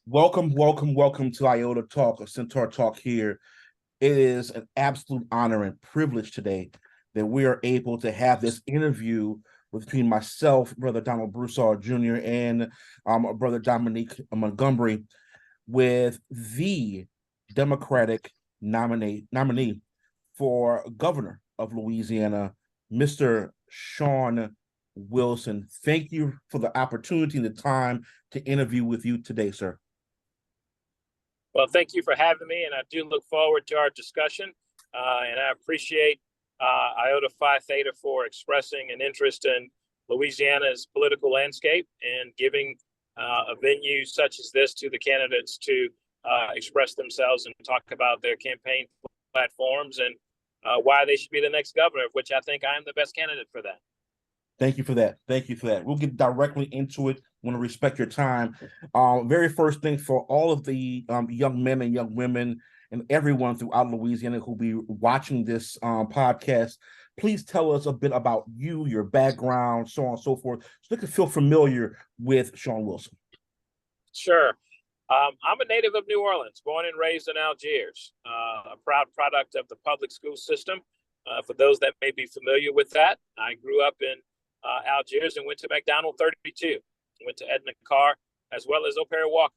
Welcome to Iota Talk, or Centaur Talk here. It is an absolute honor and privilege today that we are able to have this interview between myself, Brother Donald Broussard Jr., and Brother Dominique Montgomery with the Democratic nominee for governor of Louisiana, Mr. Shawn Wilson. Thank you for the opportunity and the time to interview with you today, sir. Well, thank you for having me, and I do look forward to our discussion. And I appreciate Iota Phi Theta for expressing an interest in Louisiana's political landscape and giving a venue such as this to the candidates to express themselves and talk about their campaign platforms and why they should be the next governor, of which I think I am the best candidate for that. Thank you for that. Thank you for that. We'll get directly into it. I want to respect your time. Very first thing, for all of the young men and young women and everyone throughout Louisiana who'll be watching this podcast, please tell us a bit about you, your background, so on and so forth, so they can feel familiar with Shawn Wilson. Sure. I'm a native of New Orleans, born and raised in Algiers, a proud product of the public school system. For those that may be familiar with that, I grew up in Algiers and went to McDonald 32, went to Edna Carr, as well as O'Perry Walker.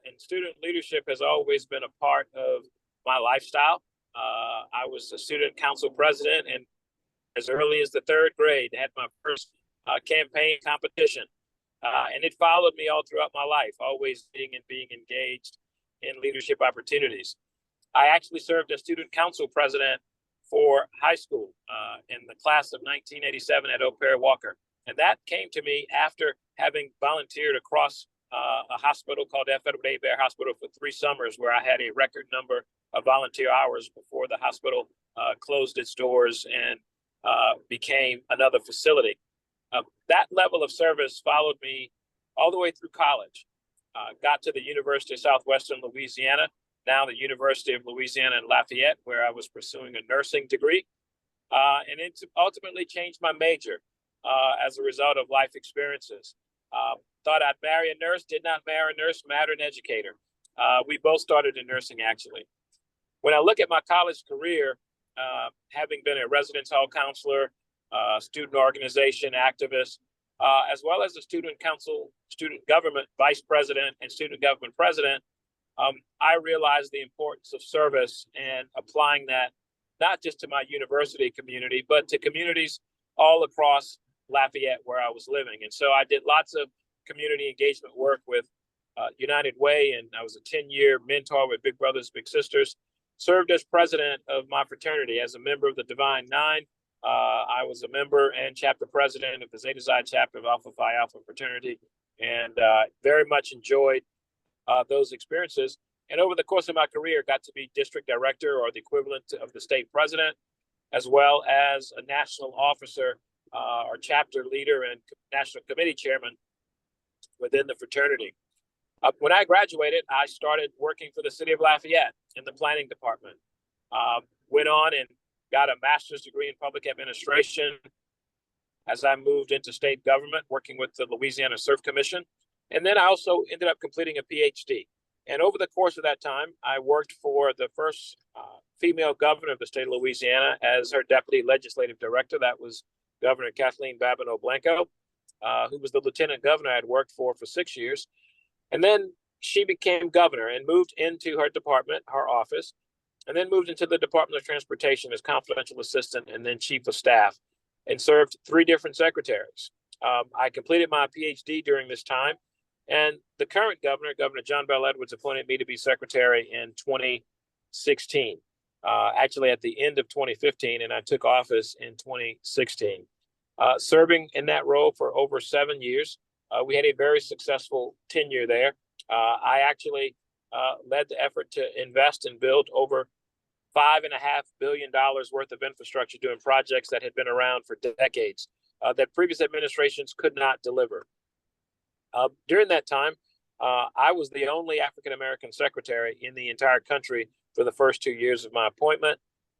And student leadership has always been a part of my lifestyle. I was a student council president, and as early as the third grade, had my first campaign competition. And it followed me all throughout my life, always being engaged in leadership opportunities. I actually served as student council president for high school in the class of 1987 at O'Perry Walker. And that came to me after having volunteered across a hospital called Edward A. Bear Hospital for 3 summers, where I had a record number of volunteer hours before the hospital closed its doors and became another facility. That level of service followed me all the way through college. Got to the University of Southwestern Louisiana, now the University of Louisiana in Lafayette, where I was pursuing a nursing degree. And it ultimately changed my major as a result of life experiences. Thought I'd marry a nurse, did not marry a nurse, married an educator. We both started in nursing, actually. When I look at my college career, having been a residence hall counselor, student organization activist, as well as a student council, student government vice president, and student government president, I realized the importance of service and applying that not just to my university community, but to communities all across Lafayette where I was living. And so I did lots of community engagement work with United Way, and I was a 10-year mentor with Big Brothers Big Sisters, served as president of my fraternity as a member of the Divine Nine. I was a member and chapter president of the Zeta Xi chapter of Alpha Phi Alpha fraternity, and very much enjoyed those experiences. And over the course of my career, got to be district director, or the equivalent of the state president, as well as a national officer or chapter leader and national committee chairman within the fraternity. When I graduated, I started working for the city of Lafayette in the planning department. Went on and got a master's degree in public administration as I moved into state government, working with the Louisiana Surf Commission. And then I also ended up completing a PhD. And over the course of that time, I worked for the first female governor of the state of Louisiana as her deputy legislative director. That was Governor Kathleen Babineau Blanco, who was the lieutenant governor I had worked for 6 years. And then she became governor and moved into her department, her office, and then moved into the Department of Transportation as confidential assistant and then chief of staff, and served 3 different secretaries. I completed my PhD during this time, and the current governor, Governor John Bell Edwards, appointed me to be secretary in 2016, actually at the end of 2015, and I took office in 2016. Serving in that role for over 7 years. We had a very successful tenure there. I actually led the effort to invest and build over $5.5 billion worth of infrastructure, doing projects that had been around for decades that previous administrations could not deliver. During that time, I was the only African-American secretary in the entire country for the first 2 years of my appointment.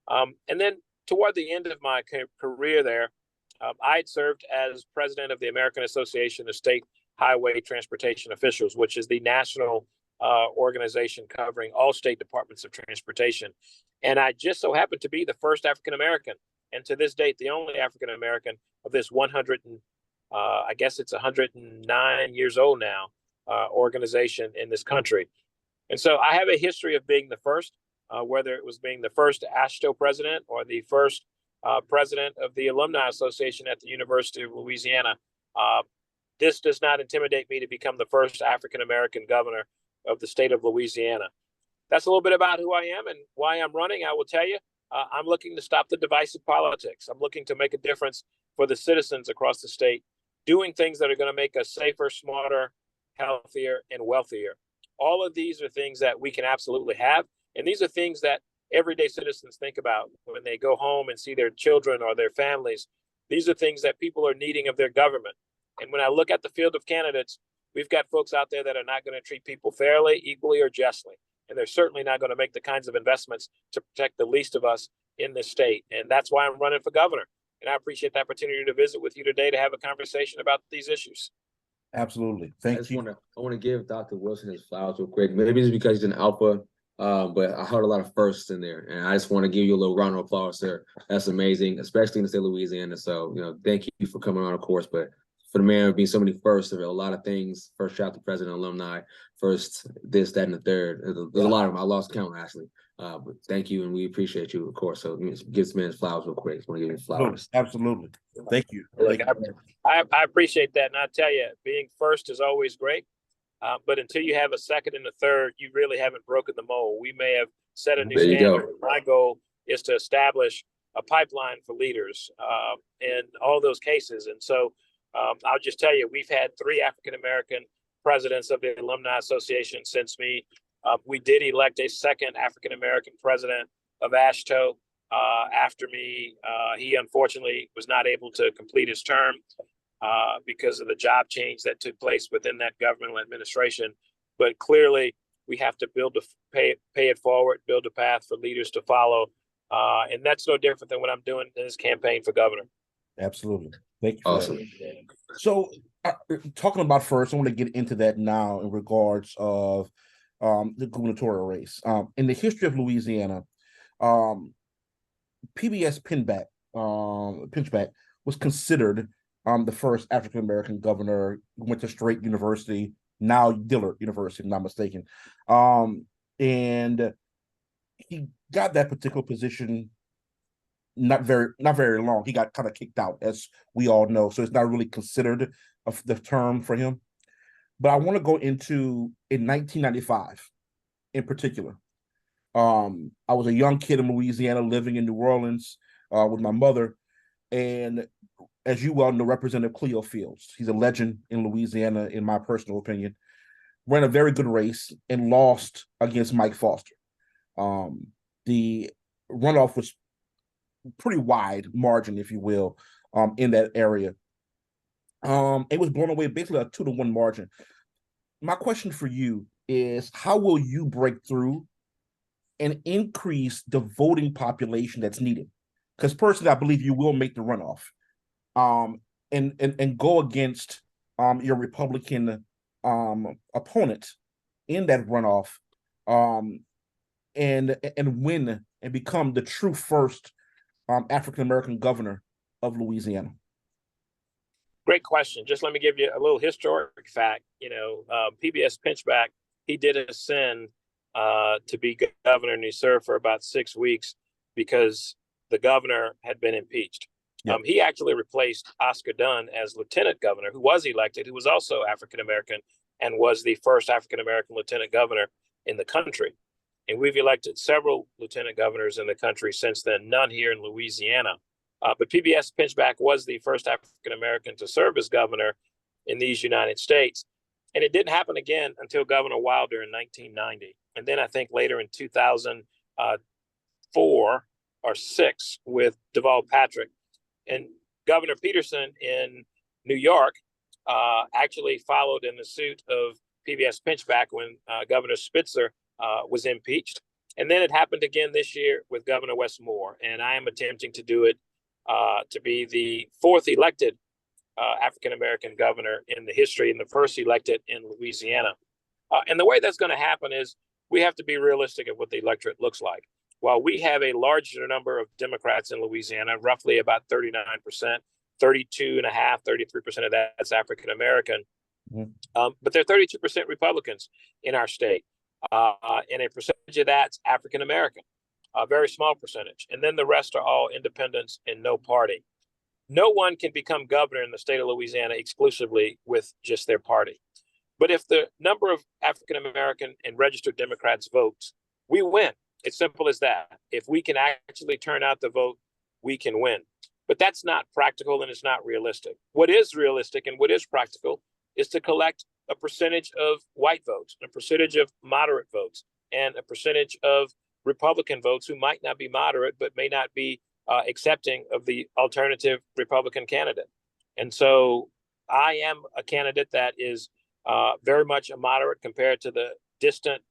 And then toward the end of my career there, I had served as president of the American Association of State Highway Transportation Officials, which is the national organization covering all state departments of transportation. And I just so happened to be the first African American, and to this date, the only African American of this 100 and I guess it's 109 years old now organization in this country. And so I have a history of being the first, whether it was being the first AASHTO president or the first president of the Alumni Association at the University of Louisiana. This does not intimidate me to become the first African American governor of the state of Louisiana. That's a little bit about who I am and why I'm running. I will tell you, I'm looking to stop the divisive politics. I'm looking to make a difference for the citizens across the state, doing things that are going to make us safer, smarter, healthier, and wealthier. All of these are things that we can absolutely have. And these are things that everyday citizens think about when they go home and see their children or their families. These are things that people are needing of their government. And when I look at the field of candidates, we've got folks out there that are not going to treat people fairly, equally, or justly. And they're certainly not going to make the kinds of investments to protect the least of us in this state. And that's why I'm running for governor. And I appreciate the opportunity to visit with you today to have a conversation about these issues. Absolutely. Thank you. I want to give Dr. Wilson his flowers real quick. Maybe it's because he's an alpha, but I heard a lot of firsts in there. And I just want to give you a little round of applause, sir. That's amazing, especially in the state of Louisiana. So, thank you for coming on, of course. But for the man being so many firsts, there are a lot of things, first chapter president, alumni, first this, that, and the third. There's a lot of them. I lost count, actually. But thank you, and we appreciate you, of course. So give this man his flowers real quick. I want to give you flowers. Absolutely. Thank you. I appreciate that. And I tell you, being first is always great. But until you have a second and a third, you really haven't broken the mold. We may have set a new standard. My goal is to establish a pipeline for leaders in all those cases. And so I'll just tell you, we've had 3 African-American presidents of the Alumni Association since me. We did elect a second African-American president of AASHTO after me. He unfortunately was not able to complete his term because of the job change that took place within that governmental administration. But clearly, we have to pay it forward, build a path for leaders to follow. And that's no different than what I'm doing in this campaign for governor. Absolutely. Thank you. Awesome. So talking about first, I want to get into that now in regards of the gubernatorial race. In the history of Louisiana, PBS Pinchback was considered the first African-American governor. Went to Straight University, now Dillard University, if I'm not mistaken. And he got that particular position not very long. He got kind of kicked out, as we all know. So it's not really considered the term for him. But I want to go into in 1995 in particular. I was a young kid in Louisiana living in New Orleans with my mother. And as you well know, Representative Cleo Fields, he's a legend in Louisiana, in my personal opinion, ran a very good race and lost against Mike Foster. The runoff was pretty wide margin, if you will, in that area. It was blown away basically a 2-1 margin. My question for you is, how will you break through and increase the voting population that's needed? Because personally, I believe you will make the runoff, and go against your Republican opponent in that runoff, and win and become the true first African-American governor of Louisiana. Great question. Just let me give you a little historic fact. PBS Pinchback, he did ascend to be governor, and he served for about 6 weeks because the governor had been impeached. Yep. He actually replaced Oscar Dunn as lieutenant governor, who was elected, who was also African-American and was the first African-American lieutenant governor in the country. And we've elected several lieutenant governors in the country since then, none here in Louisiana. But PBS Pinchback was the first African-American to serve as governor in these United States. And it didn't happen again until Governor Wilder in 1990. And then I think later in 2004 or 6 with Deval Patrick. And Governor Peterson in New York actually followed in the suit of PBS Pinchback when Governor Spitzer was impeached. And then it happened again this year with Governor Wes Moore. And I am attempting to do it to be the 4th elected African-American governor in the history and the first elected in Louisiana. And the way that's going to happen is we have to be realistic of what the electorate looks like. While we have a larger number of Democrats in Louisiana, roughly about 39%, 32.5%, 33% of that's African-American, but there are 32% Republicans in our state. And a percentage of that's African-American, a very small percentage. And then the rest are all independents and no party. No one can become governor in the state of Louisiana exclusively with just their party. But if the number of African-American and registered Democrats votes, we win. It's simple as that. If we can actually turn out the vote, we can win. But that's not practical and it's not realistic. What is realistic and what is practical is to collect a percentage of white votes, a percentage of moderate votes, and a percentage of Republican votes who might not be moderate, but may not be accepting of the alternative Republican candidate. And so I am a candidate that is very much a moderate compared to the distant,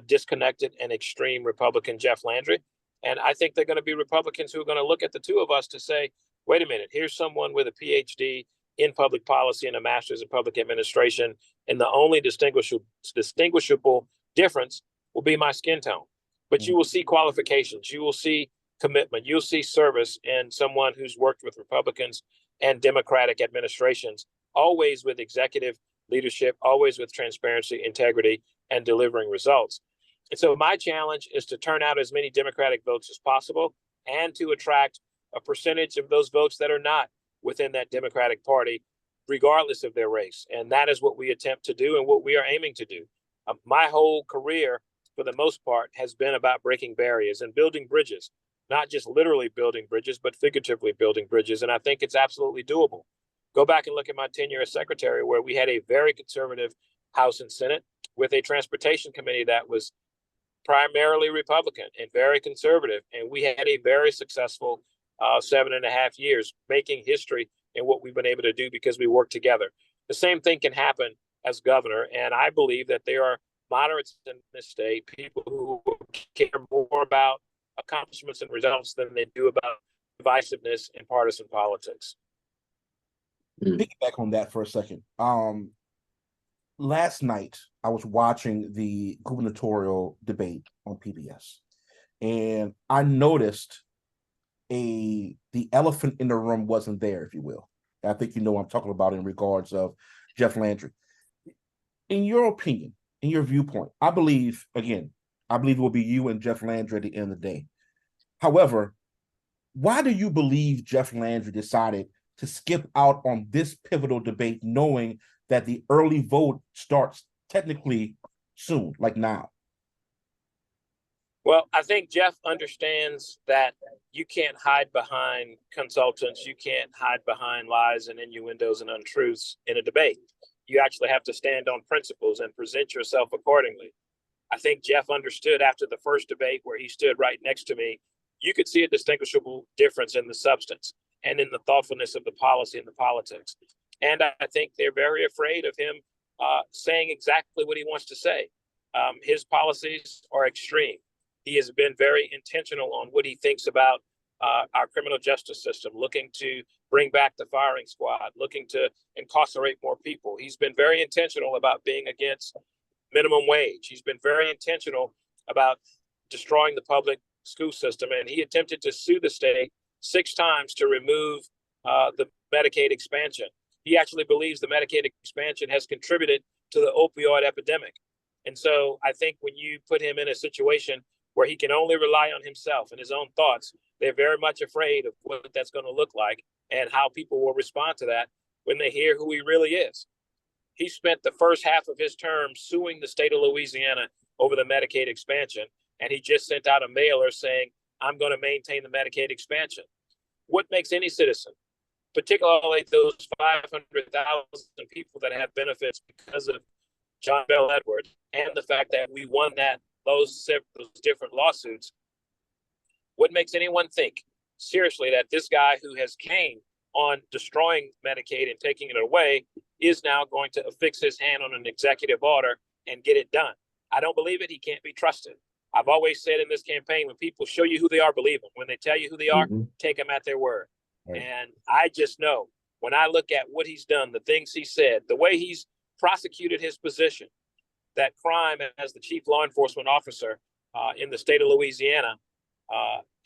disconnected, and extreme Republican Jeff Landry. And I think they're going to be Republicans who are going to look at the two of us to say, wait a minute, here's someone with a PhD in public policy and a master's in public administration. And the only distinguishable difference will be my skin tone. But you will see qualifications. You will see commitment. You'll see service in someone who's worked with Republicans and Democratic administrations, always with executive leadership, always with transparency, integrity, and delivering results. And so my challenge is to turn out as many Democratic votes as possible and to attract a percentage of those votes that are not within that Democratic Party, regardless of their race. And that is what we attempt to do and what we are aiming to do. My whole career, for the most part, has been about breaking barriers and building bridges, not just literally building bridges, but figuratively building bridges. And I think it's absolutely doable. Go back and look at my tenure as secretary, where we had a very conservative House and Senate with a transportation committee that was primarily Republican and very conservative. And we had a very successful 7.5 years making history in what we've been able to do because we work together. The same thing can happen as governor. And I believe that there are moderates in this state, people who care more about accomplishments and results than they do about divisiveness and partisan politics. Piggyback on that for a second. Last night I was watching the gubernatorial debate on PBS, and I noticed the elephant in the room wasn't there, if you will. I think you know what I'm talking about in regards of Jeff Landry. In your opinion, in your viewpoint, I believe it will be you and Jeff Landry at the end of the day. However, why do you believe Jeff Landry decided to skip out on this pivotal debate, knowing that the early vote starts technically soon, like now? Well, I think Jeff understands that you can't hide behind consultants. You can't hide behind lies and innuendos and untruths in a debate. You actually have to stand on principles and present yourself accordingly. I think Jeff understood after the first debate, where he stood right next to me, you could see a distinguishable difference in the substance and in the thoughtfulness of the policy and the politics. And I think they're very afraid of him saying exactly what he wants to say. His policies are extreme. He has been very intentional on what he thinks about our criminal justice system, looking to bring back the firing squad, looking to incarcerate more people. He's been very intentional about being against minimum wage. He's been very intentional about destroying the public school system. And he attempted to sue the state 6 times to remove the Medicaid expansion. He actually believes the Medicaid expansion has contributed to the opioid epidemic. And so I think when you put him in a situation where he can only rely on himself and his own thoughts, they're very much afraid of what that's going to look like and how people will respond to that when they hear who he really is. He spent the first half of his term suing the state of Louisiana over the Medicaid expansion, and he just sent out a mailer saying, I'm going to maintain the Medicaid expansion. What makes any citizen, particularly those 500,000 people that have benefits because of John Bell Edwards and the fact that we won those different lawsuits, what makes anyone think seriously that this guy who has came on destroying Medicaid and taking it away is now going to affix his hand on an executive order and get it done? I don't believe it. He can't be trusted. I've always said in this campaign, when people show you who they are, believe them. When they tell you who they are, take them at their word. Right. And I just know when I look at what he's done, the things he said, the way he's prosecuted his position, that crime as the chief law enforcement officer in the state of Louisiana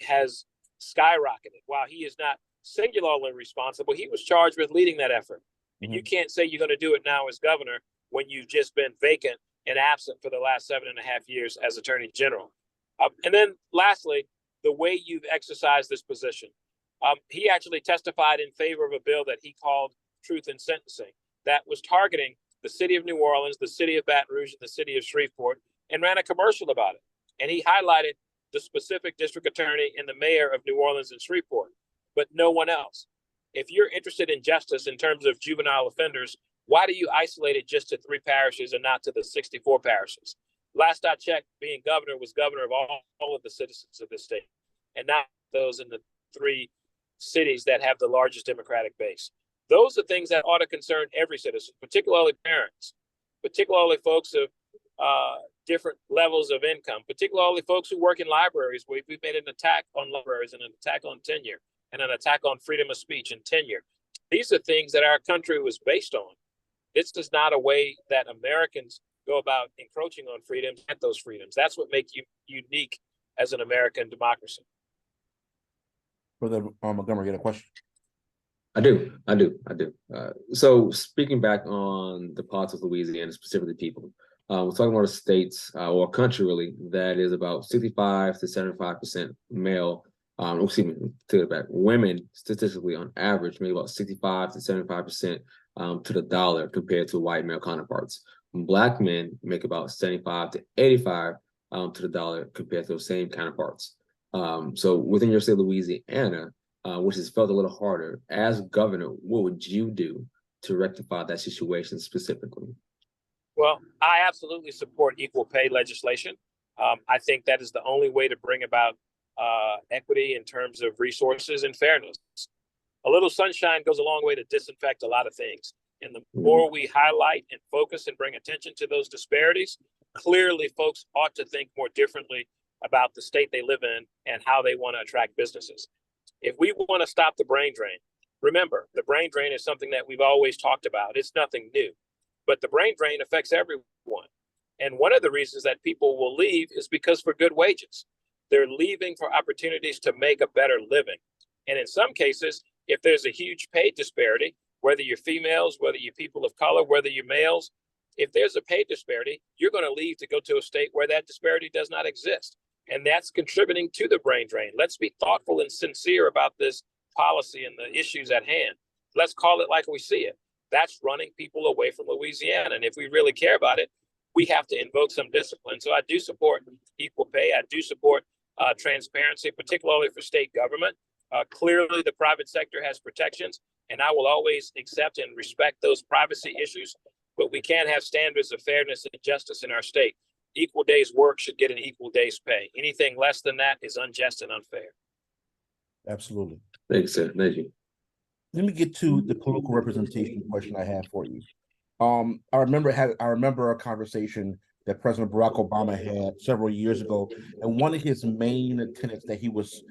has skyrocketed. While he is not singularly responsible, he was charged with leading that effort. And you can't say you're going to do it now as governor when you've just been vacant and absent for the last 7.5 years as attorney general. And then lastly, the way you've exercised this position. He actually testified in favor of a bill that he called Truth in Sentencing that was targeting the city of New Orleans, the city of Baton Rouge, and the city of Shreveport, and ran a commercial about it. And he highlighted the specific district attorney and the mayor of New Orleans and Shreveport, but no one else. If you're interested in justice in terms of juvenile offenders, why do you isolate it just to 3 parishes and not to the 64 parishes? Last I checked, being governor was governor of all of the citizens of this state, and not those in the 3 cities that have the largest Democratic base. Those are things that ought to concern every citizen, particularly parents, particularly folks of different levels of income, particularly folks who work in libraries. We've made an attack on libraries and an attack on tenure and an attack on freedom of speech and tenure. These are things that our country was based on. This is not a way that Americans go about encroaching on freedoms and those freedoms. That's what makes you unique as an American democracy. Brother Montgomery, get a question? I do. So speaking back on the politics of Louisiana, specifically people, we're talking about a states or a country really that is about 65 to 75% male. Excuse me, to the back. Women statistically on average make about 65 to 75% to the dollar compared to white male counterparts. Black men make about 75 to 85 to the dollar compared to those same counterparts. So within your state, Louisiana, which has felt a little harder, as governor, what would you do to rectify that situation specifically? Well, I absolutely support equal pay legislation. I think that is the only way to bring about equity in terms of resources and fairness. A little sunshine goes a long way to disinfect a lot of things. And the more we highlight and focus and bring attention to those disparities, clearly folks ought to think more differently about the state they live in and how they want to attract businesses. If we want to stop the brain drain, remember, the brain drain is something that we've always talked about. It's nothing new, but the brain drain affects everyone. And one of the reasons that people will leave is because for good wages. They're leaving for opportunities to make a better living. And in some cases, if there's a huge pay disparity, whether you're females, whether you're people of color, whether you're males, if there's a pay disparity, you're going to leave to go to a state where that disparity does not exist. And that's contributing to the brain drain. Let's be thoughtful and sincere about this policy and the issues at hand. Let's call it like we see it. That's running people away from Louisiana. And if we really care about it, we have to invoke some discipline. So I do support equal pay. I do support transparency, particularly for state government. Clearly, the private sector has protections, and I will always accept and respect those privacy issues. But we can't have standards of fairness and justice in our state. Equal days work should get an equal day's pay. Anything less than that is unjust and unfair. Absolutely. Thanks, sir. Thank you. Let me get to the political representation question I have for you. I remember a conversation that President Barack Obama had several years ago, and one of his main tenets that he was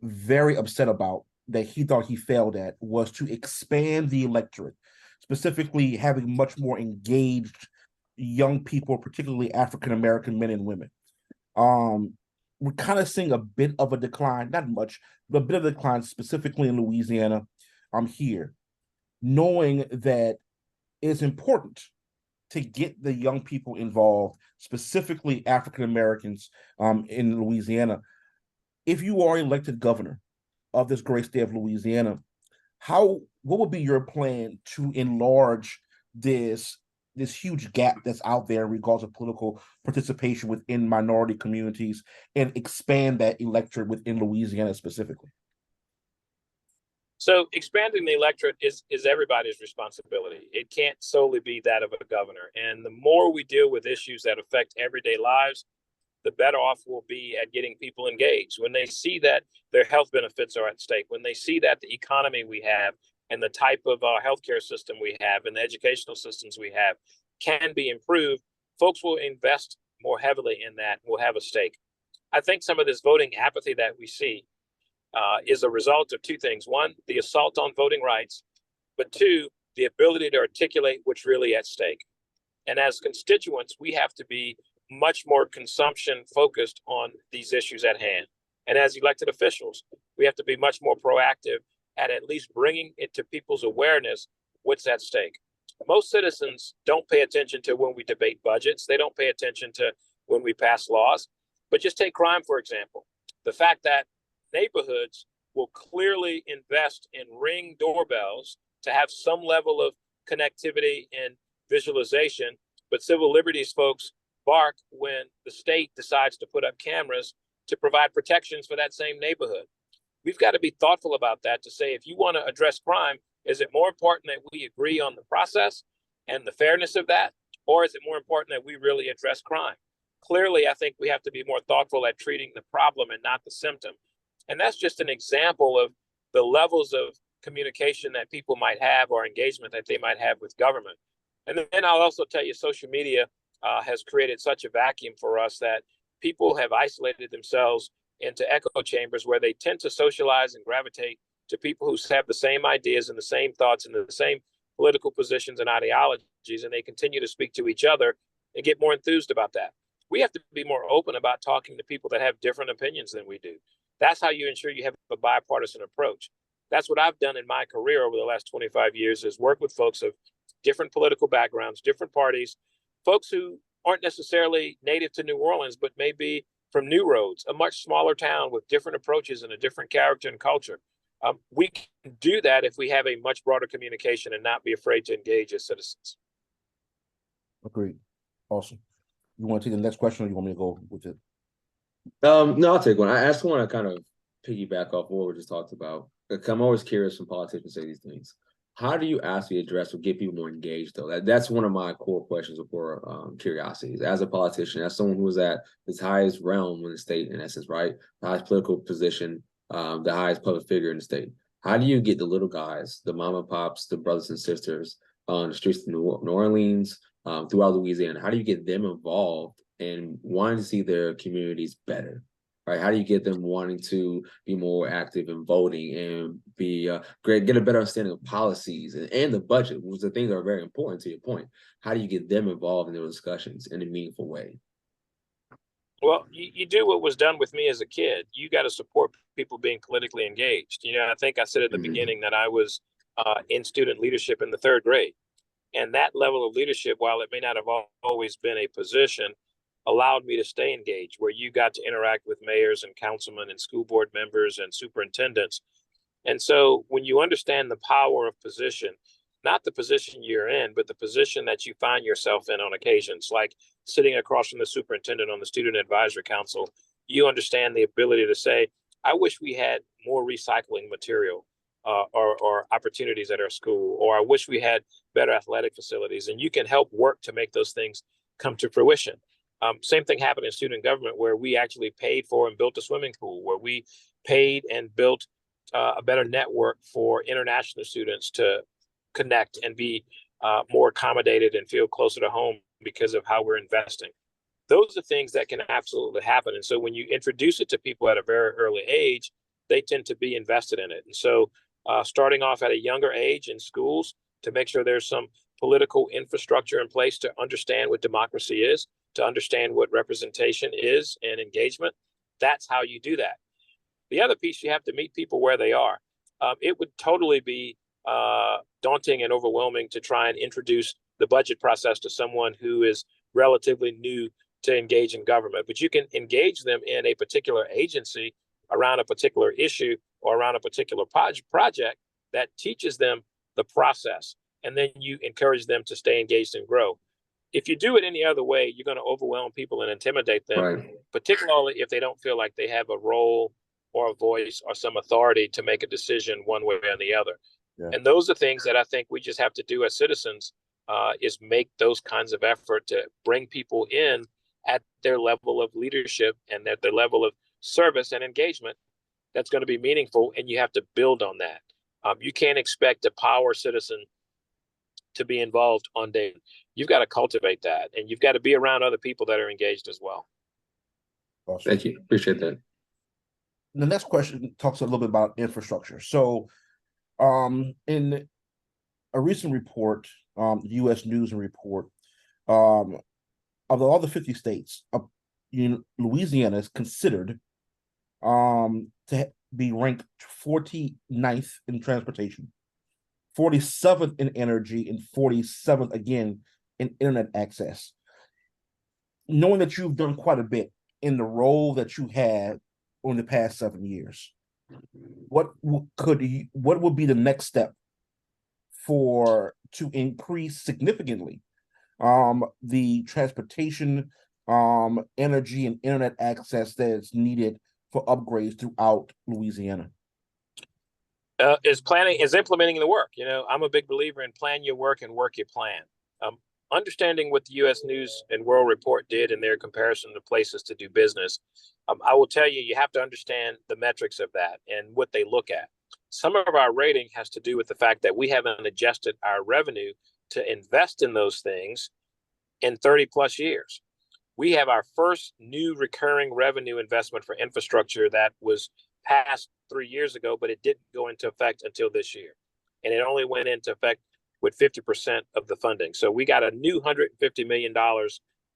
very upset about, that he thought he failed at, was to expand the electorate, specifically having much more engaged young people, particularly African American men and women. We're kind of seeing a bit of a decline, not much, but a bit of a decline, specifically in Louisiana. Here, knowing that it's important to get the young people involved, specifically African Americans in Louisiana. If you are elected governor of this great state of Louisiana, what would be your plan to enlarge this huge gap that's out there in regards to political participation within minority communities and expand that electorate within Louisiana specifically? So expanding the electorate is everybody's responsibility. It can't solely be that of a governor. And the more we deal with issues that affect everyday lives, the better off we'll be at getting people engaged. When they see that their health benefits are at stake, when they see that the economy we have and the type of healthcare system we have and the educational systems we have can be improved, folks will invest more heavily in that, will have a stake. I think some of this voting apathy that we see is a result of two things. One, the assault on voting rights, but two, the ability to articulate what's really at stake. And as constituents, we have to be much more consumption focused on these issues at hand. And as elected officials, we have to be much more proactive at least bringing it to people's awareness what's at stake. Most citizens don't pay attention to when we debate budgets. They don't pay attention to when we pass laws. But just take crime, for example. The fact that neighborhoods will clearly invest in Ring doorbells to have some level of connectivity and visualization, but civil liberties folks bark when the state decides to put up cameras to provide protections for that same neighborhood. We've got to be thoughtful about that to say, if you want to address crime, is it more important that we agree on the process and the fairness of that? Or is it more important that we really address crime? Clearly, I think we have to be more thoughtful at treating the problem and not the symptom. And that's just an example of the levels of communication that people might have or engagement that they might have with government. And then I'll also tell you, social media has created such a vacuum for us that people have isolated themselves into echo chambers where they tend to socialize and gravitate to people who have the same ideas and the same thoughts and the same political positions and ideologies, and they continue to speak to each other and get more enthused about that. We have to be more open about talking to people that have different opinions than we do. That's how you ensure you have a bipartisan approach. That's what I've done in my career over the last 25 years, is work with folks of different political backgrounds, different parties, folks who aren't necessarily native to New Orleans, but may be from New Roads, a much smaller town with different approaches and a different character and culture. We can do that if we have a much broader communication and not be afraid to engage as citizens. Agreed. Awesome. You want to take the next question, or you want me to go with it? No, I'll take one. I just want to kind of piggyback off what we just talked about. I'm always curious when politicians say these things. How do you actually address or get people more engaged, though? That's one of my core questions or core curiosities. As a politician, as someone who was at his highest realm in the state, in essence, right? The highest political position, the highest public figure in the state. How do you get the little guys, the mom and pops, the brothers and sisters on the streets of New Orleans, throughout Louisiana? How do you get them involved and wanting to see their communities better? Right? How do you get them wanting to be more active in voting and get a better understanding of policies and the budget, which are things that are very important to your point? How do you get them involved in those discussions in a meaningful way? Well, you do what was done with me as a kid. You got to support people being politically engaged. I think I said at the beginning that I was in student leadership in the third grade. And that level of leadership, while it may not have always been a position, allowed me to stay engaged, where you got to interact with mayors and councilmen and school board members and superintendents. And so when you understand the power of position, not the position you're in, but the position that you find yourself in on occasions, like sitting across from the superintendent on the student advisory council, you understand the ability to say, I wish we had more recycling material or opportunities at our school, or I wish we had better athletic facilities, and you can help work to make those things come to fruition. Same thing happened in student government, where we actually paid for and built a swimming pool, where we paid and built a better network for international students to connect and be more accommodated and feel closer to home because of how we're investing. Those are things that can absolutely happen. And so when you introduce it to people at a very early age, they tend to be invested in it. And so starting off at a younger age in schools to make sure there's some political infrastructure in place to understand what democracy is, to understand what representation is and engagement, that's how you do that. The other piece, you have to meet people where they are. It would totally be daunting and overwhelming to try and introduce the budget process to someone who is relatively new to engage in government, but you can engage them in a particular agency around a particular issue or around a particular project that teaches them the process, and then you encourage them to stay engaged and grow. If you do it any other way, you're going to overwhelm people and intimidate them, right, particularly if they don't feel like they have a role or a voice or some authority to make a decision one way or the other. Yeah. And those are things that I think we just have to do as citizens, is make those kinds of effort to bring people in at their level of leadership and at their level of service and engagement that's going to be meaningful, and you have to build on that. You can't expect a power citizen to be involved on day. You've got to cultivate that, and you've got to be around other people that are engaged as well. Awesome. Thank you. Appreciate that. The next question talks a little bit about infrastructure. So in a recent report, U.S. News and Report, of all the 50 states, Louisiana is considered to be ranked 49th in transportation, 47th in energy, and 47th again in internet access. Knowing that you've done quite a bit in the role that you had in the past 7 years, what would be the next step to increase significantly the transportation, energy, and internet access that is needed for upgrades throughout Louisiana? Is implementing the work. I'm a big believer in plan your work and work your plan. Understanding what the U.S. News and World Report did in their comparison to places to do business, I will tell you, you have to understand the metrics of that and what they look at. Some of our rating has to do with the fact that we haven't adjusted our revenue to invest in those things in 30 plus years. We have our first new recurring revenue investment for infrastructure that was passed 3 years ago, but it didn't go into effect until this year. And it only went into effect with 50% of the funding. So we got a new $150 million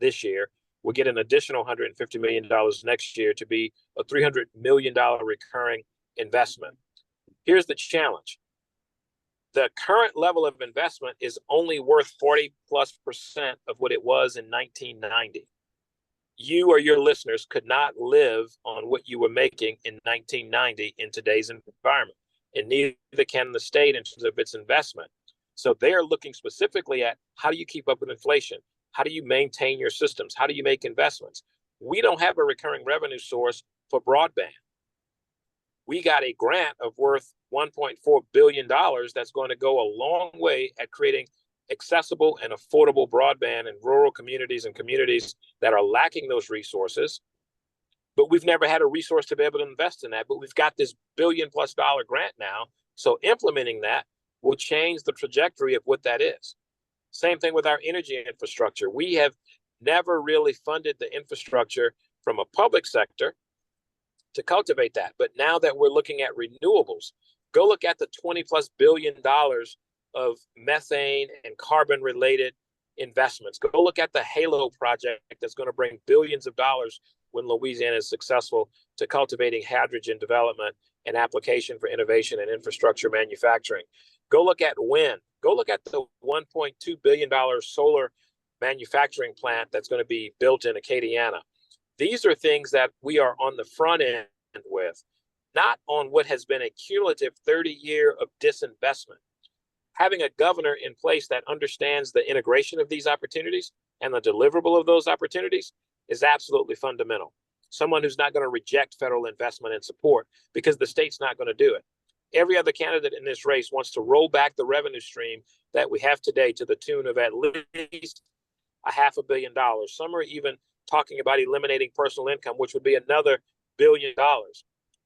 this year. We'll get an additional $150 million next year to be a $300 million recurring investment. Here's the challenge. The current level of investment is only worth 40+% of what it was in 1990. You or your listeners could not live on what you were making in 1990 in today's environment, and neither can the state in terms of its investment. So they are looking specifically at how do you keep up with inflation? How do you maintain your systems? How do you make investments? We don't have a recurring revenue source for broadband. We got a grant of worth $1.4 billion that's going to go a long way at creating accessible and affordable broadband in rural communities and communities that are lacking those resources. But we've never had a resource to be able to invest in that. But we've got this $1 billion+ grant now. So implementing that will change the trajectory of what that is. Same thing with our energy infrastructure. We have never really funded the infrastructure from a public sector to cultivate that. But now that we're looking at renewables, go look at the $20+ billion of methane and carbon related investments. Go look at the Halo project that's going to bring billions of dollars when Louisiana is successful to cultivating hydrogen development and application for innovation and infrastructure manufacturing. Go look at wind. Go look at the $1.2 billion solar manufacturing plant that's going to be built in Acadiana. These are things that we are on the front end with, not on what has been a cumulative 30-year of disinvestment. Having a governor in place that understands the integration of these opportunities and the deliverable of those opportunities is absolutely fundamental. Someone who's not going to reject federal investment and support because the state's not going to do it. Every other candidate in this race wants to roll back the revenue stream that we have today to the tune of at least $500 million. Some are even talking about eliminating personal income, which would be another $1 billion.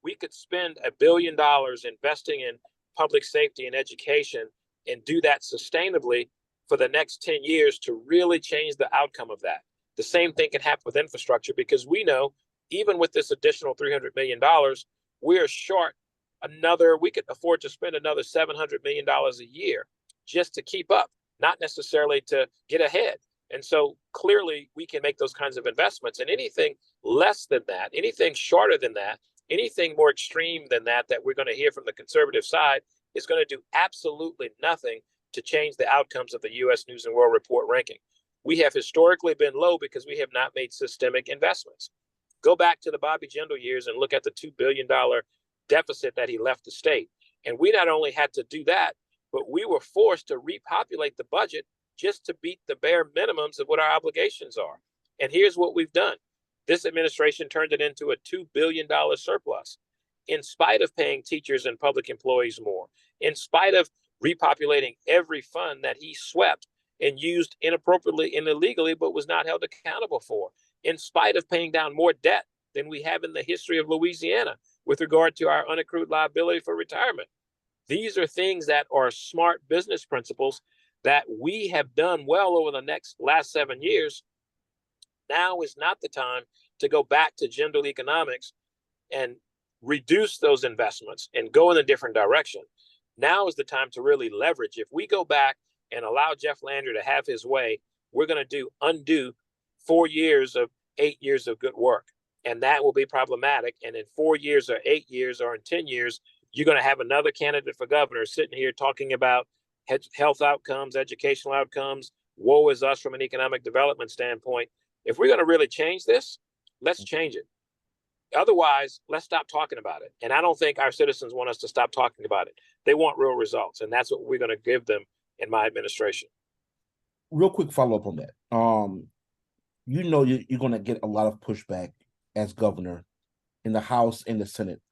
We could spend $1 billion investing in public safety and education and do that sustainably for the next 10 years to really change the outcome of that. The same thing can happen with infrastructure because we know even with this additional $300 million, we are short we could afford to spend another $700 million a year just to keep up, not necessarily to get ahead. And so clearly we can make those kinds of investments, and anything less than that, anything shorter than that, anything more extreme than that we're going to hear from the conservative side is going to do absolutely nothing to change the outcomes of the U.S. News and World Report ranking. We have historically been low because we have not made systemic investments. Go back to the Bobby Jindal years and look at the $2 billion deficit that he left the state. And we not only had to do that, but we were forced to repopulate the budget just to beat the bare minimums of what our obligations are. And here's what we've done. This administration turned it into a $2 billion surplus, in spite of paying teachers and public employees more, in spite of repopulating every fund that he swept and used inappropriately and illegally, but was not held accountable for, in spite of paying down more debt than we have in the history of Louisiana with regard to our unaccrued liability for retirement. These are things that are smart business principles that we have done well over the last 7 years. Now is not the time to go back to Jindal economics and reduce those investments and go in a different direction. Now is the time to really leverage. If we go back and allow Jeff Landry to have his way, we're going to undo 4 years of 8 years of good work. And that will be problematic. And in 4 years or 8 years or in 10 years, you're going to have another candidate for governor sitting here talking about health outcomes, educational outcomes. Woe is us from an economic development standpoint. If we're going to really change this, let's change it. Otherwise, let's stop talking about it. And I don't think our citizens want us to stop talking about it. They want real results. And that's what we're going to give them in my administration. Real quick follow-up on that. You're going to get a lot of pushback as governor in the House and the Senate,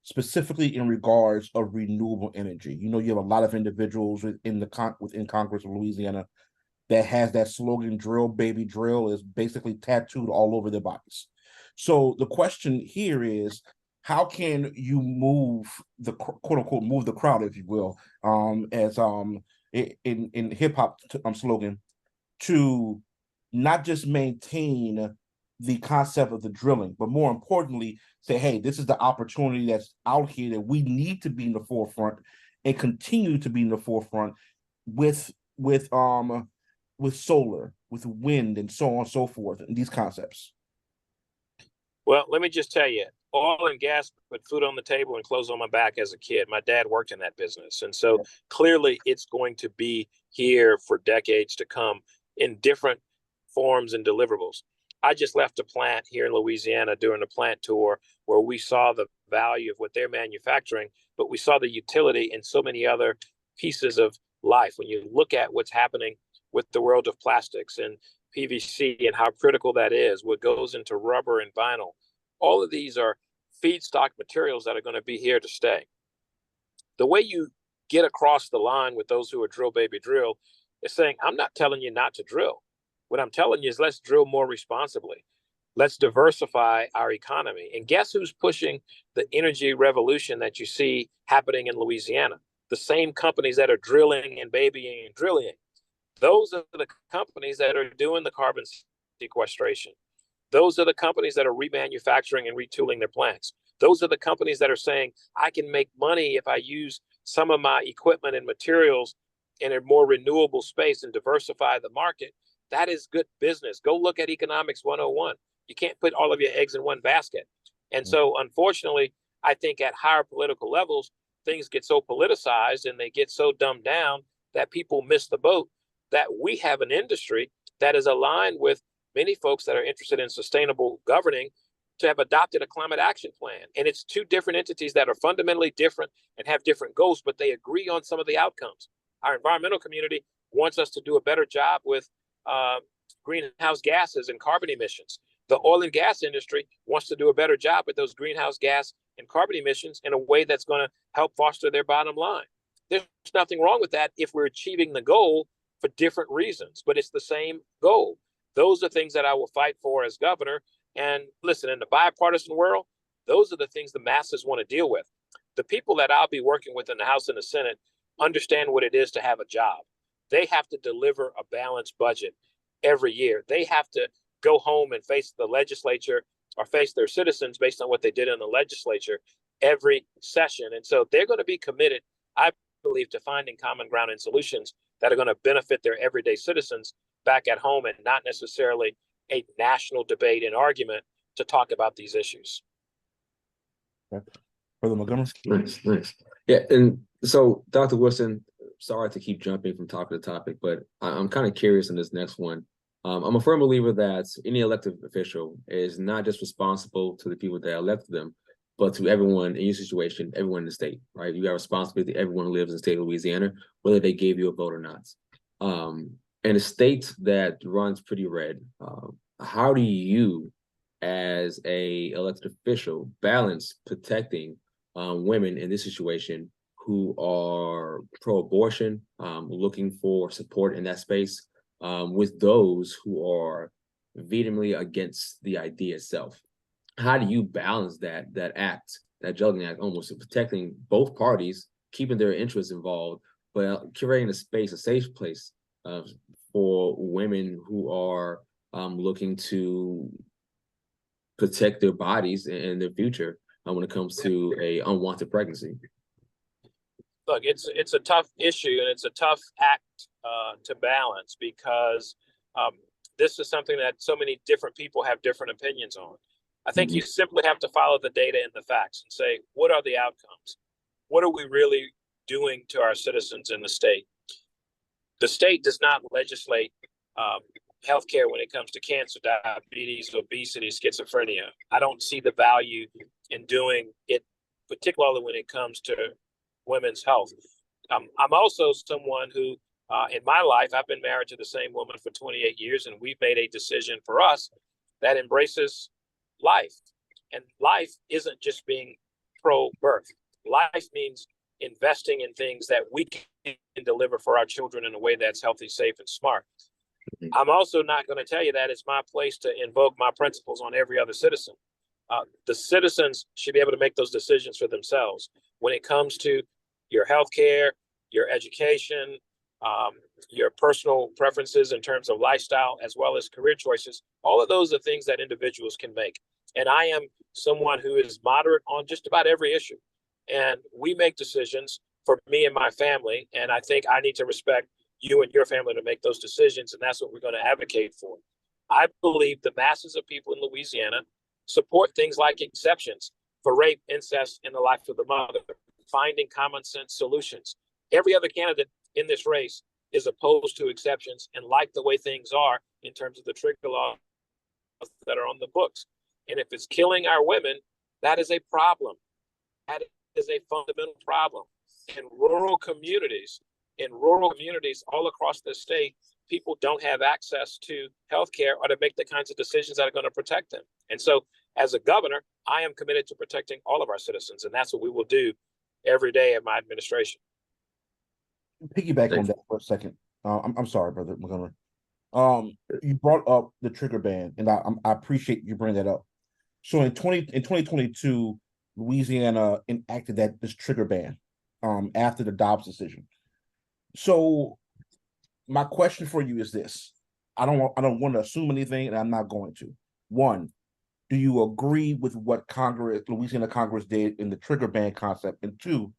specifically in regards of renewable energy. You have a lot of individuals within Congress of Louisiana that has that slogan, drill, baby, drill, is basically tattooed all over their bodies. So the question here is, how can you move the quote unquote move the crowd, if you will, as in hip hop slogan, to not just maintain the concept of the drilling, but more importantly, say, hey, this is the opportunity that's out here that we need to be in the forefront and continue to be in the forefront with solar, with wind, and so on and so forth, and these concepts. Well, let me just tell you, oil and gas put food on the table and clothes on my back as a kid. My dad worked in that business. And so clearly it's going to be here for decades to come in different forms and deliverables. I just left a plant here in Louisiana during a plant tour where we saw the value of what they're manufacturing, but we saw the utility in so many other pieces of life. When you look at what's happening with the world of plastics and PVC and how critical that is, what goes into rubber and vinyl, all of these are feedstock materials that are going to be here to stay. The way you get across the line with those who are drill, baby, drill is saying, I'm not telling you not to drill. What I'm telling you is let's drill more responsibly. Let's diversify our economy. And guess who's pushing the energy revolution that you see happening in Louisiana? The same companies that are drilling and babying and drilling. Those are the companies that are doing the carbon sequestration. Those are the companies that are remanufacturing and retooling their plants. Those are the companies that are saying, I can make money if I use some of my equipment and materials in a more renewable space and diversify the market. That is good business. Go look at Economics 101. You can't put all of your eggs in one basket. And so, unfortunately, I think at higher political levels, things get so politicized and they get so dumbed down that people miss the boat, that we have an industry that is aligned with many folks that are interested in sustainable governing to have adopted a climate action plan. And it's two different entities that are fundamentally different and have different goals, but they agree on some of the outcomes. Our environmental community wants us to do a better job with greenhouse gases and carbon emissions. The oil and gas industry wants to do a better job with those greenhouse gas and carbon emissions in a way that's going to help foster their bottom line. There's nothing wrong with that if we're achieving the goal for different reasons, but it's the same goal. Those are things that I will fight for as governor. And listen, in the bipartisan world, those are the things the masses want to deal with. The people that I'll be working with in the House and the Senate understand what it is to have a job. They have to deliver a balanced budget every year. They have to go home and face the legislature or face their citizens based on what they did in the legislature every session. And so they're going to be committed, I believe, to finding common ground and solutions that are going to benefit their everyday citizens back at home, and not necessarily a national debate and argument to talk about these issues. Brother Montgomery? Nice. Yeah, and so Dr. Wilson, sorry to keep jumping from topic to topic, but I'm kind of curious in this next one. I'm a firm believer that any elected official is not just responsible to the people that elected them, but to everyone in your situation, everyone in the state, right? You got responsibility to everyone who lives in the state of Louisiana, whether they gave you a vote or not. In a state that runs pretty red, how do you, as a elected official, balance protecting women in this situation who are pro-abortion, looking for support in that space, with those who are vehemently against the idea itself? How do you balance that juggling act, almost protecting both parties, keeping their interests involved, but curating a space, a safe place for women who are looking to protect their bodies and their future when it comes to a unwanted pregnancy? look, it's a tough issue and it's a tough act to balance because this is something that so many different people have different opinions on. I think you simply have to follow the data and the facts and say, what are the outcomes? What are we really doing to our citizens in the state? The state does not legislate healthcare when it comes to cancer, diabetes, obesity, schizophrenia. I don't see the value in doing it, particularly when it comes to women's health. I'm also someone who, in my life, I've been married to the same woman for 28 years, and we've made a decision for us that embraces life. And life isn't just being pro-birth. Life means investing in things that we can deliver for our children in a way that's healthy, safe, and smart. I'm also not going to tell you that it's my place to invoke my principles on every other citizen. The citizens should be able to make those decisions for themselves when it comes to your health care, your education, your personal preferences in terms of lifestyle, as well as career choices. All of those are things that individuals can make. And I am someone who is moderate on just about every issue. And we make decisions for me and my family. And I think I need to respect you and your family to make those decisions. And that's what we're going to advocate for. I believe the masses of people in Louisiana support things like exceptions for rape, incest, and the life of the mother, finding common sense solutions. Every other candidate in this race is opposed to exceptions and like the way things are in terms of the trigger laws that are on the books. And if it's killing our women, that is a problem. That is a fundamental problem. In rural communities all across the state, people don't have access to healthcare or to make the kinds of decisions that are going to protect them. And so as a governor, I am committed to protecting all of our citizens. And that's what we will do every day of my administration. Piggyback on that for a second. I'm sorry, brother Montgomery. You brought up the trigger ban, and I appreciate you bringing that up. So in 2022, Louisiana enacted this trigger ban after the Dobbs decision. So my question for you is this: I don't want to assume anything, and I'm not going to. One, do you agree with what Louisiana Congress did in the trigger ban concept? And two,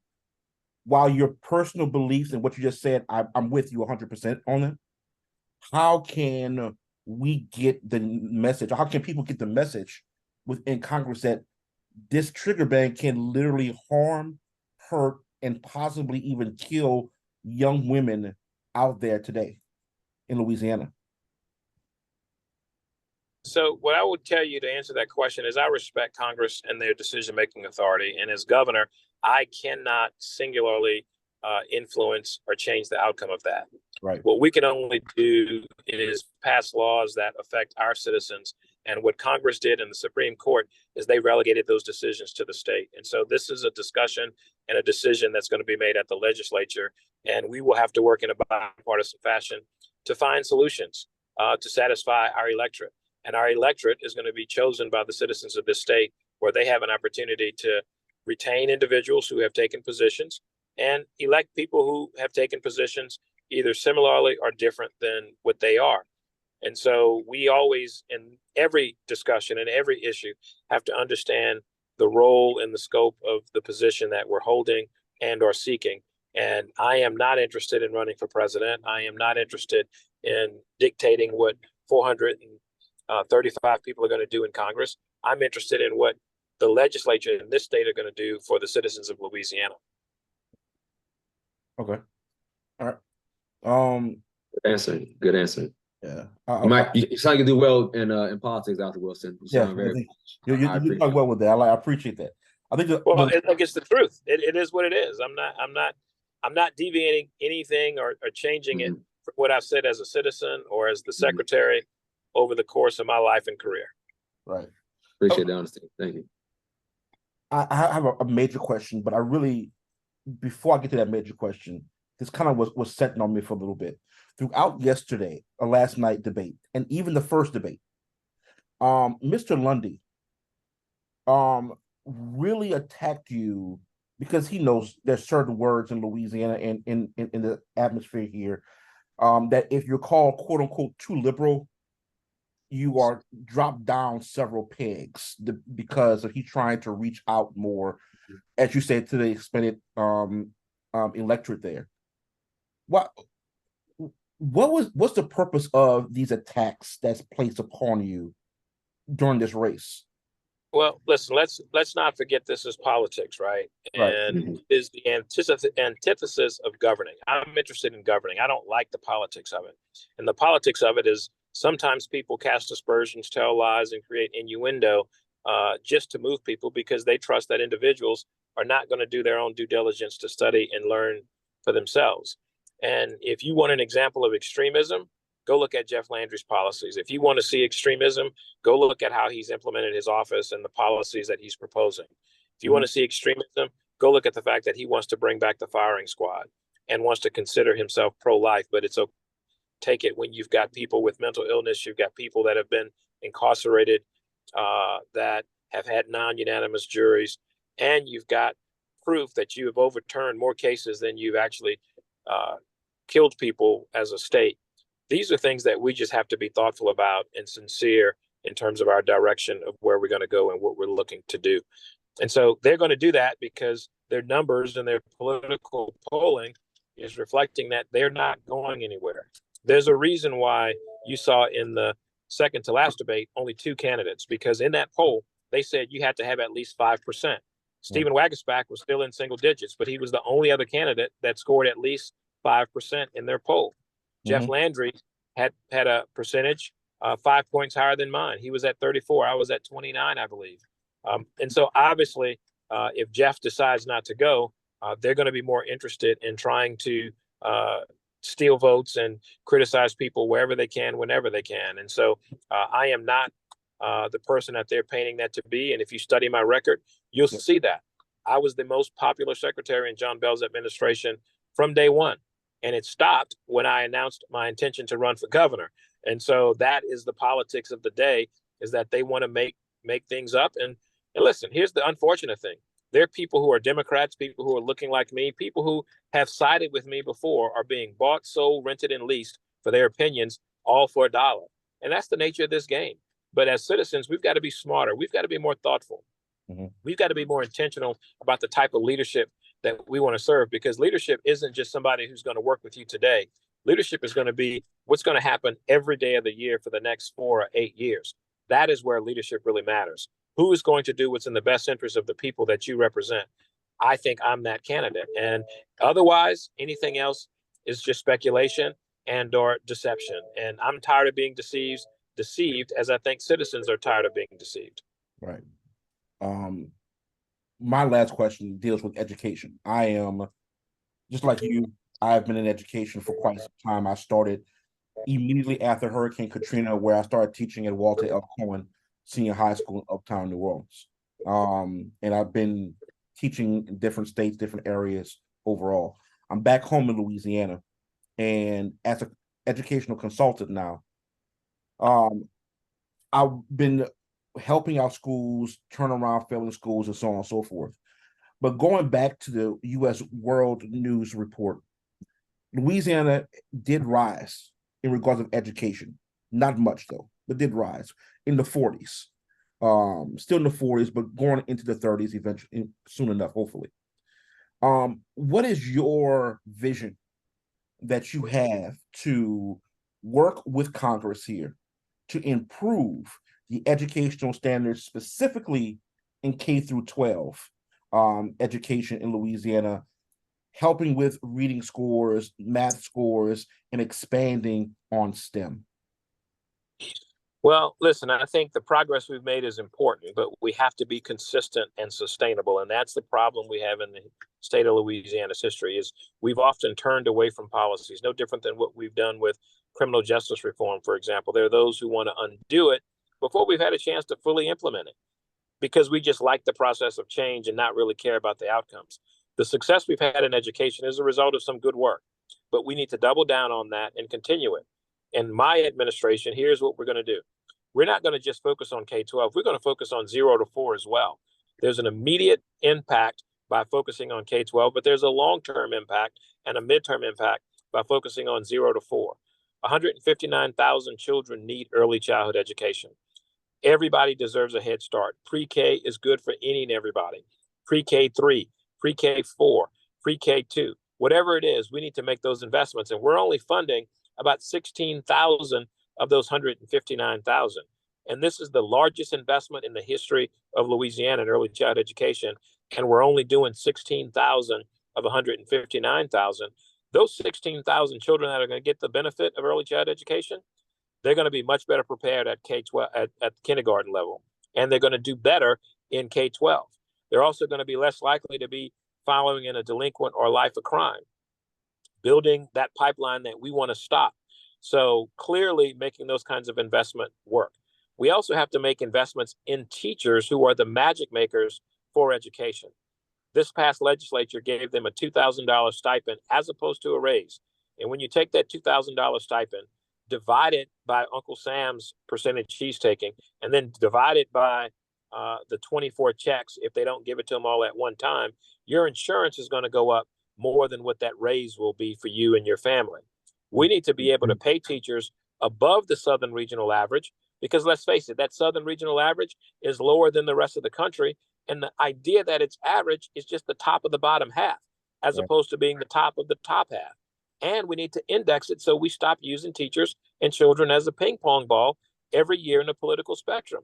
while your personal beliefs and what you just said, I'm with you 100% on it. How can we get the message? How can people get the message within Congress that this trigger ban can literally harm, hurt, and possibly even kill young women out there today in Louisiana? So what I would tell you to answer that question is I respect Congress and their decision-making authority. And as governor, I cannot singularly influence or change the outcome of that. Right. What we can only do is pass laws that affect our citizens. And what Congress did in the Supreme Court is they relegated those decisions to the state. And so this is a discussion and a decision that's going to be made at the legislature. And we will have to work in a bipartisan fashion to find solutions to satisfy our electorate. And our electorate is going to be chosen by the citizens of this state, where they have an opportunity to retain individuals who have taken positions and elect people who have taken positions either similarly or different than what they are. And so we always, in every discussion and every issue, have to understand the role and the scope of the position that we're holding and or seeking. And I am not interested in running for president. I am not interested in dictating what 435 people are going to do in Congress. I'm interested in what the legislature in this state are going to do for the citizens of Louisiana. Okay. All right. Good answer. Good answer. Yeah. You sound like you do well in politics, Dr. Wilson. You sound you're doing well with that. I appreciate that. I think it's the truth. It is what it is. I'm not deviating anything or changing it from what I've said as a citizen or as the secretary over the course of my life and career. Right. Appreciate the honesty. Thank you. I have a major question, but before I get to that major question, this kind of was setting on me for a little bit. Throughout yesterday, or last night debate, and even the first debate, Mr. Lundy really attacked you because he knows there's certain words in Louisiana and in the atmosphere here that if you're called quote unquote too liberal, you are dropped down several pegs because of he trying to reach out more, as you said, to the expanded electorate there. What's the purpose of these attacks that's placed upon you during this race? Well, listen, let's not forget this is politics, right? Right. And is the antithesis of governing. I'm interested in governing. I don't like the politics of it. And the politics of it is sometimes people cast aspersions, tell lies, and create innuendo just to move people because they trust that individuals are not going to do their own due diligence to study and learn for themselves. And if you want an example of extremism, go look at Jeff Landry's policies. If you want to see extremism, go look at how he's implemented his office and the policies that he's proposing. If you want to see extremism, go look at the fact that he wants to bring back the firing squad and wants to consider himself pro-life, but it's okay. Take it when you've got people with mental illness, you've got people that have been incarcerated, that have had non-unanimous juries, and you've got proof that you have overturned more cases than you've actually killed people as a state. These are things that we just have to be thoughtful about and sincere in terms of our direction of where we're going to go and what we're looking to do. And so they're going to do that because their numbers and their political polling is reflecting that they're not going anywhere. There's a reason why you saw in the second to last debate only two candidates, because in that poll, they said you had to have at least 5%. Stephen Waguespack was still in single digits, but he was the only other candidate that scored at least 5% in their poll. Jeff Landry had a percentage 5 points higher than mine. He was at 34. I was at 29, I believe. And so obviously, if Jeff decides not to go, they're going to be more interested in trying to steal votes and criticize people wherever they can, whenever they can. And so I am not the person that they're painting that to be. And if you study my record, you'll see that. I was the most popular secretary in John Bell's administration from day one. And it stopped when I announced my intention to run for governor. And so that is the politics of the day, is that they want to make things up. And listen, here's the unfortunate thing. There are people who are Democrats, people who are looking like me, people who have sided with me before are being bought, sold, rented, and leased for their opinions, all for $1. And that's the nature of this game. But as citizens, we've got to be smarter. We've got to be more thoughtful. We've got to be more intentional about the type of leadership that we want to serve, because leadership isn't just somebody who's going to work with you today. Leadership is going to be what's going to happen every day of the year for the next 4 or 8 years. That is where leadership really matters. Who is going to do what's in the best interest of the people that you represent? I think I'm that candidate. And otherwise, anything else is just speculation and or deception. And I'm tired of being deceived, as I think citizens are tired of being deceived. Right. My last question deals with education. I am just like you. I've been in education for quite some time. I started immediately after Hurricane Katrina, where I started teaching at Walter L. Cohen Senior High School in Uptown New Orleans. And I've been teaching in different states, different areas overall. I'm back home in Louisiana, and as an educational consultant now, I've been helping out schools, turn around failing schools, and so on and so forth. But going back to the U.S. World News Report, Louisiana did rise in regards of education. Not much, though, but did rise in the 40s. Still in the 40s, but going into the 30s eventually, soon enough, hopefully. What is your vision that you have to work with Congress here to improve the educational standards, specifically in K through 12 education in Louisiana, helping with reading scores, math scores, and expanding on STEM? Well, listen, I think the progress we've made is important, but we have to be consistent and sustainable. And that's the problem we have in the state of Louisiana's history, is we've often turned away from policies, no different than what we've done with criminal justice reform, for example. There are those who want to undo it before we've had a chance to fully implement it, because we just like the process of change and not really care about the outcomes. The success we've had in education is a result of some good work, but we need to double down on that and continue it. In my administration, here's what we're going to do. We're not going to just focus on K-12. We're going to focus on 0 to 4 as well. There's an immediate impact by focusing on K-12, but there's a long-term impact and a midterm impact by focusing on 0 to 4. 159,000 children need early childhood education. Everybody deserves a head start. Pre-K is good for any and everybody. Pre-K 3, Pre-K 4, pre-K2, whatever it is, we need to make those investments. And we're only funding about 16,000 of those 159,000. And this is the largest investment in the history of Louisiana in early childhood education. And we're only doing 16,000 of 159,000. Those 16,000 children that are going to get the benefit of early childhood education, they're going to be much better prepared at K-12 at kindergarten level, and they're going to do better in K-12. They're also going to be less likely to be following in a delinquent or life of crime, building that pipeline that we want to stop. So clearly making those kinds of investment work. We also have to make investments in teachers who are the magic makers for education. This past legislature gave them a $2,000 stipend as opposed to a raise. And when you take that $2,000 stipend, divide it by Uncle Sam's percentage he's taking, and then divide it by the 24 checks, if they don't give it to them all at one time, your insurance is going to go up more than what that raise will be for you and your family. We need to be able to pay teachers above the Southern regional average, because let's face it, that Southern regional average is lower than the rest of the country. And the idea that it's average is just the top of the bottom half, as opposed to being the top of the top half. And we need to index it so we stop using teachers and children as a ping pong ball every year in the political spectrum.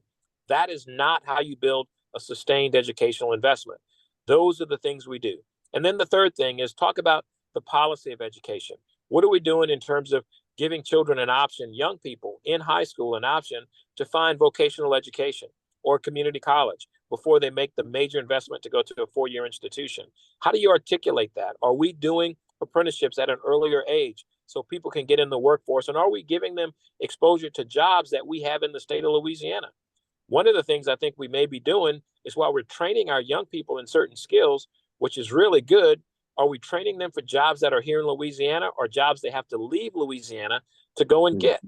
That is not how you build a sustained educational investment. Those are the things we do. And then the third thing is talk about the policy of education. What are we doing in terms of giving children an option, young people in high school, an option to find vocational education or community college before they make the major investment to go to a four-year institution? How do you articulate that? Are we doing apprenticeships at an earlier age so people can get in the workforce? And are we giving them exposure to jobs that we have in the state of Louisiana? One of the things I think we may be doing is, while we're training our young people in certain skills, which is really good, are we training them for jobs that are here in Louisiana or jobs they have to leave Louisiana to go and get?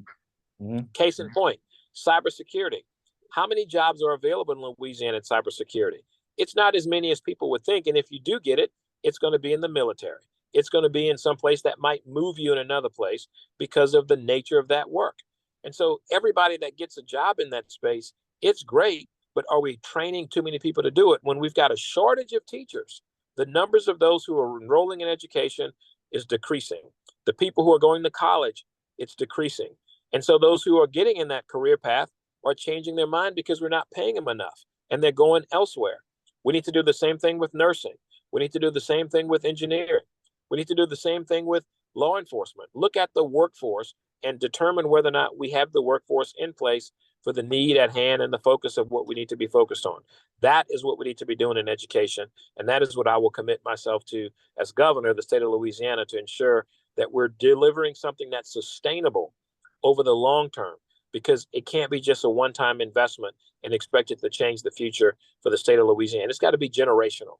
Case in point, cybersecurity. How many jobs are available in Louisiana in cybersecurity? It's not as many as people would think. And if you do get it, it's going to be in the military. It's going to be in some place that might move you in another place because of the nature of that work. And so everybody that gets a job in that space, it's great, but are we training too many people to do it when we've got a shortage of teachers? The numbers of those who are enrolling in education is decreasing. The people who are going to college, it's decreasing. And so those who are getting in that career path are changing their mind because we're not paying them enough and they're going elsewhere. We need to do the same thing with nursing. We need to do the same thing with engineering. We need to do the same thing with law enforcement. Look at the workforce and determine whether or not we have the workforce in place for the need at hand and the focus of what we need to be focused on. That is what we need to be doing in education. And that is what I will commit myself to as governor of the state of Louisiana, to ensure that we're delivering something that's sustainable over the long term, because it can't be just a one-time investment and expect it to change the future for the state of Louisiana. It's got to be generational.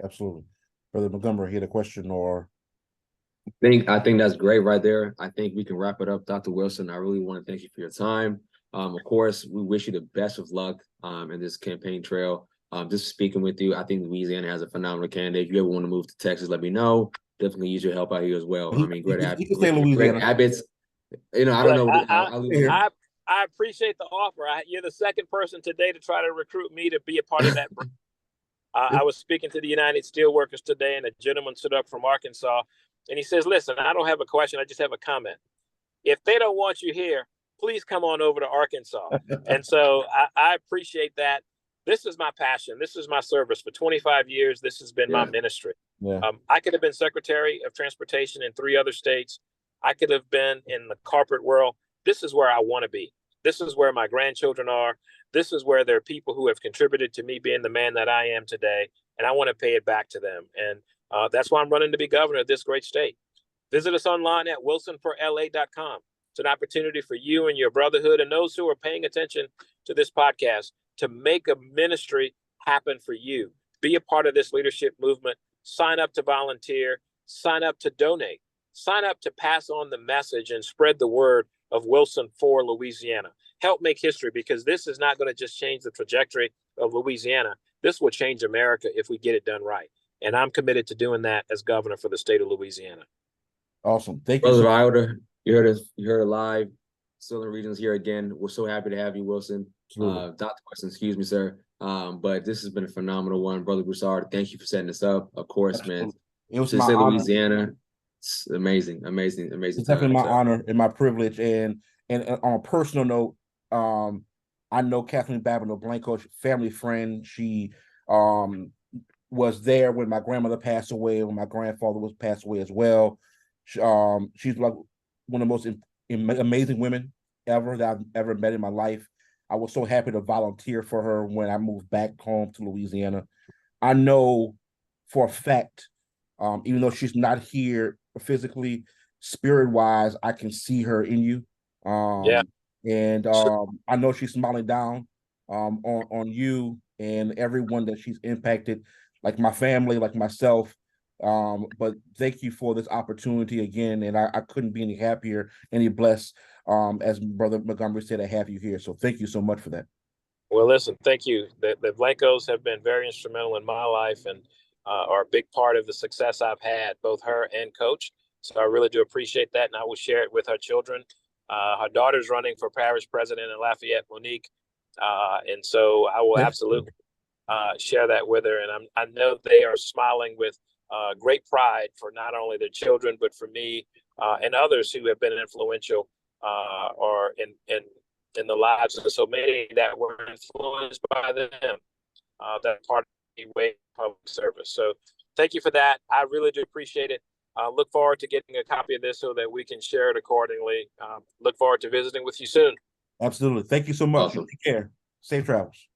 Absolutely. Brother Montgomery, he had a question or? I think that's great right there. I think we can wrap it up, Dr. Wilson. I really want to thank you for your time. Of course, we wish you the best of luck in this campaign trail. Just speaking with you, I think Louisiana has a phenomenal candidate. If you ever want to move to Texas, let me know. Definitely use your help out here as well. I mean, great habits. You know, I don't know. I appreciate the offer. You're the second person today to try to recruit me to be a part of that. I was speaking to the United Steelworkers today, and a gentleman stood up from Arkansas, and he says, listen, I don't have a question. I just have a comment. If they don't want you here, please come on over to Arkansas. And so I appreciate that. This is my passion. This is my service. For 25 years, this has been my ministry. Yeah. I could have been Secretary of Transportation in 3 other states. I could have been in the corporate world. This is where I want to be. This is where my grandchildren are. This is where there are people who have contributed to me being the man that I am today, and I want to pay it back to them. And that's why I'm running to be governor of this great state. Visit us online at wilsonforla.com. It's an opportunity for you and your brotherhood and those who are paying attention to this podcast to make a ministry happen for you. Be a part of this leadership movement. Sign up to volunteer. Sign up to donate. Sign up to pass on the message and spread the word of Wilson for Louisiana. Help make history, because this is not going to just change the trajectory of Louisiana. This will change America if we get it done right. And I'm committed to doing that as governor for the state of Louisiana. Awesome. Thank you. Brother Iota, you heard it live. Southern Regions here again. We're so happy to have you, Wilson. Dr. Wilson, excuse me, sir. But this has been a phenomenal one, Brother Broussard. Thank you for setting this up. Of course, man. It was To my say honor. Louisiana, it's amazing, amazing, amazing. It's definitely my So, honor and my privilege. And on a personal note, I know Kathleen Babineau Blanco, family friend. She was there when my grandmother passed away, when my grandfather was passed away as well. She's like one of the most amazing women ever that I've ever met in my life. I was so happy to volunteer for her when I moved back home to Louisiana. I know for a fact, even though she's not here physically, spirit wise, I can see her in you. Yeah. And I know she's smiling down on you and everyone that she's impacted, like my family, like myself. But thank you for this opportunity again, and I couldn't be any happier, any blessed, as Brother Montgomery said, to have you here. So thank you so much for that. Well, listen, thank you. The Blancos have been very instrumental in my life and are a big part of the success I've had, both her and Coach. So I really do appreciate that, and I will share it with her children. Her daughter's running for parish president in Lafayette, Monique, and so I will absolutely share that with her. And I know they are smiling with great pride for not only their children but for me and others who have been influential or in the lives of so many that were influenced by them. That part of the way public service. So thank you for that. I really do appreciate it. Look forward to getting a copy of this so that we can share it accordingly. Look forward to visiting with you soon. Absolutely. Thank you so much. Awesome. Take care. Safe travels.